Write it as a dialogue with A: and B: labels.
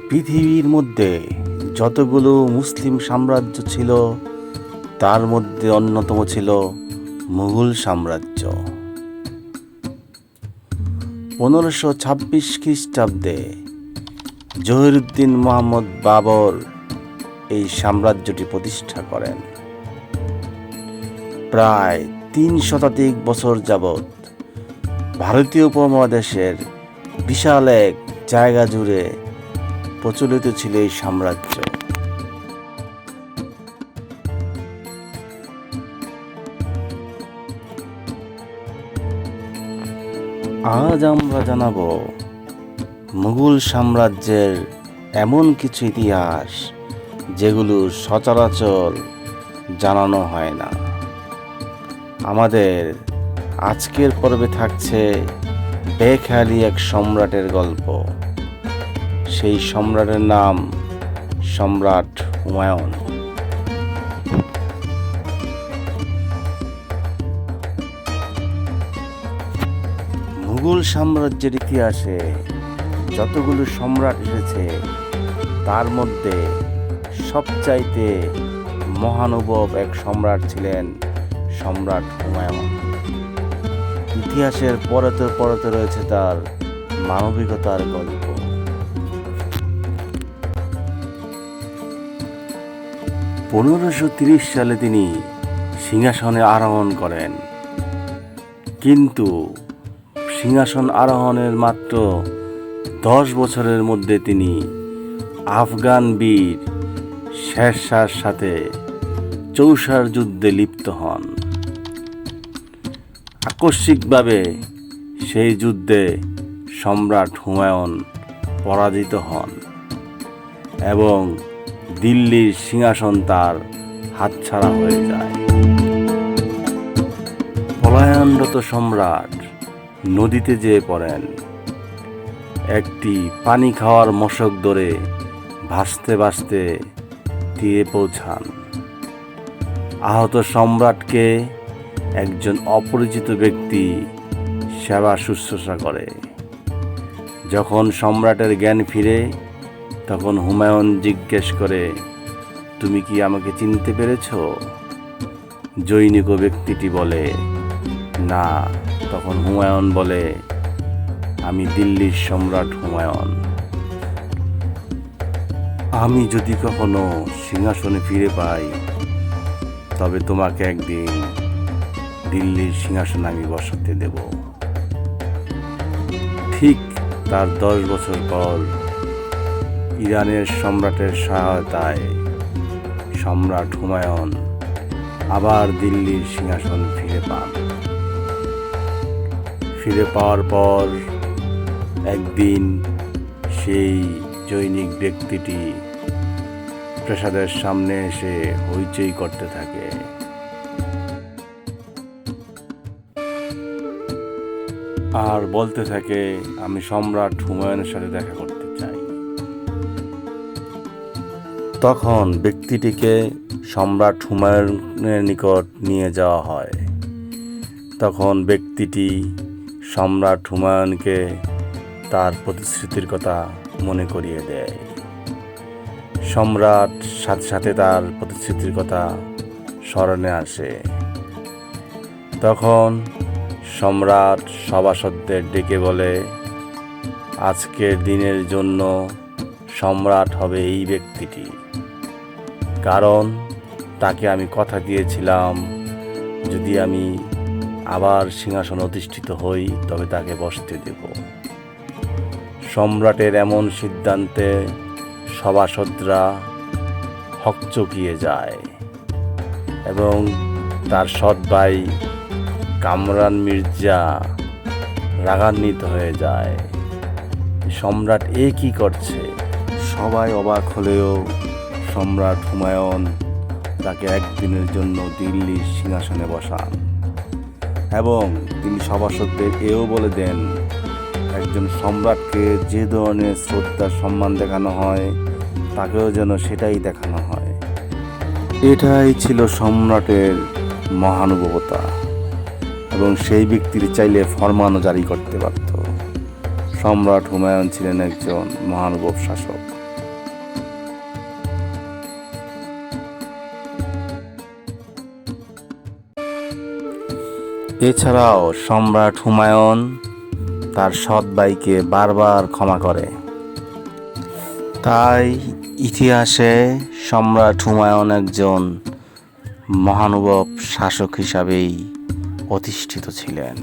A: পৃথিবীর মধ্যে যতগুলো মুসলিম সাম্রাজ্য ছিল তার মধ্যে অন্যতম ছিল মুঘল সাম্রাজ্য। 1526 খ্রিস্টাব্দে জহিরুদ্দিন মোহাম্মদ বাবর এই সাম্রাজ্যটি প্রতিষ্ঠা করেন। প্রায় 3 শতাধিক বছর যাবৎ ভারতীয় উপমহাদেশের বিশাল এক জায়গা জুড়ে প্রচলিত ছিল এই সাম্রাজ্য। আজ আমরা জানাবো মুঘল সাম্রাজ্যের এমন কিছু ইতিহাস যেগুলো সচরাচর জানানো হয় না। আমাদের আজকের পর্বে থাকছে বেখেয়ালি এক সম্রাটের গল্প। সেই সম্রাটের নাম সম্রাট হুমায়ুন। মুঘল সাম্রাজ্যের ইতিহাসে যতগুলো সম্রাট এসেছে তার মধ্যে সবচাইতে মহানুভব এক সম্রাট ছিলেন সম্রাট হুমায়ুন। ইতিহাসের পরতে পরতে রয়েছে তার মানবিকতার গল্প। 1530 সালে তিনি সিংহাসনে আরোহণ করেন, কিন্তু সিংহাসন আরোহণের মাত্র 10 বছরের মধ্যে তিনি আফগান বীর শেরশাহর সাথে চৌসার যুদ্ধে লিপ্ত হন। আকস্মিকভাবে সেই যুদ্ধে সম্রাট হুমায়ুন পরাজিত হন এবং দিল্লির সিংহাসন তার হাতছাড়া হয়ে যায়। পলায়নরত সম্রাট নদীতে যেয়ে পড়েন। একটি পানি খাওয়ার মশক ধরে ভাসতে ভাসতে তীরে পৌঁছান। আহত সম্রাটকে একজন অপরিচিত ব্যক্তি সেবা শুশ্রূষা করে। যখন সম্রাটের জ্ঞান ফিরে তখন হুমায়ুন জিজ্ঞেস করে, তুমি কি আমাকে চিনতে পেরেছ? জৈনিক ব্যক্তিটি বলে, না। তখন হুমায়ুন বলে, আমি দিল্লির সম্রাট হুমায়ুন। আমি যদি কখনো সিংহাসনে ফিরে পাই তবে তোমাকে একদিন দিল্লির সিংহাসনে আমি বসাতে দেব। ঠিক তার 10 বছর পর ইরানের সম্রাটের সহায়তায় সম্রাট হুমায়ুন আবার দিল্লির সিংহাসন ফিরে পান। ফিরে পাওয়ার পর একদিন সেই জৈনিক ব্যক্তিটি প্রাসাদের সামনে এসে হইচই করতে থাকে। আর বলতে থাকে, আমি সম্রাট হুমায়ুনের সাথে দেখা করতে চাই। তখন ব্যক্তিটিকে সম্রাট হুমায়ুনের নিকট নিয়ে যাওয়া হয়। তখন ব্যক্তিটি সম্রাট হুমায়ুনকে তার প্রতিশ্রুতির কথা মনে করিয়ে দেয়। সম্রাট সাথে সাথে তার প্রতিশ্রুতির কথা স্মরণে আসে। তখন সম্রাট সভাসদদের ডেকে বলে, আজকের দিনের জন্য সম্রাট হবে এই ব্যক্তিটি, কারণ তাকে আমি কথা দিয়েছিলাম যদি আমি আবার সিংহাসন অধিষ্ঠিত হই তবে তাকে বসতে দেব। সম্রাটের এমন সিদ্ধান্তে সভাসদরা হকচকিয়ে যায় এবং তার সৎ ভাই কামরান মির্জা রাগান্বিত হয়ে যায়। সম্রাট কি করছে? সবাই অবাক হলেও সম্রাট হুমায়ুন তাকে একদিনের জন্য দিল্লির সিংহাসনে বসান এবং তিনি সভাসদদের এও বলে দেন, একজন সম্রাটকে যে ধরনের শ্রদ্ধা সম্মান দেখানো হয় তাকেও যেন সেটাই দেখানো হয়। এটাই ছিল সম্রাটের মহানুভবতা এবং সেই ব্যক্তির চাইলে ফরমানও জারি করতে পারত। সম্রাট হুমায়ুন ছিলেন একজন মহানুভব শাসক। এছাড়াও সম্রাট হুমায়ুন তার সৎ ভাইকে বারবার ক্ষমা করে। তাই ইতিহাসে সম্রাট হুমায়ুন একজন মহানুভব শাসক হিসাবেই অধিষ্ঠিত ছিলেন।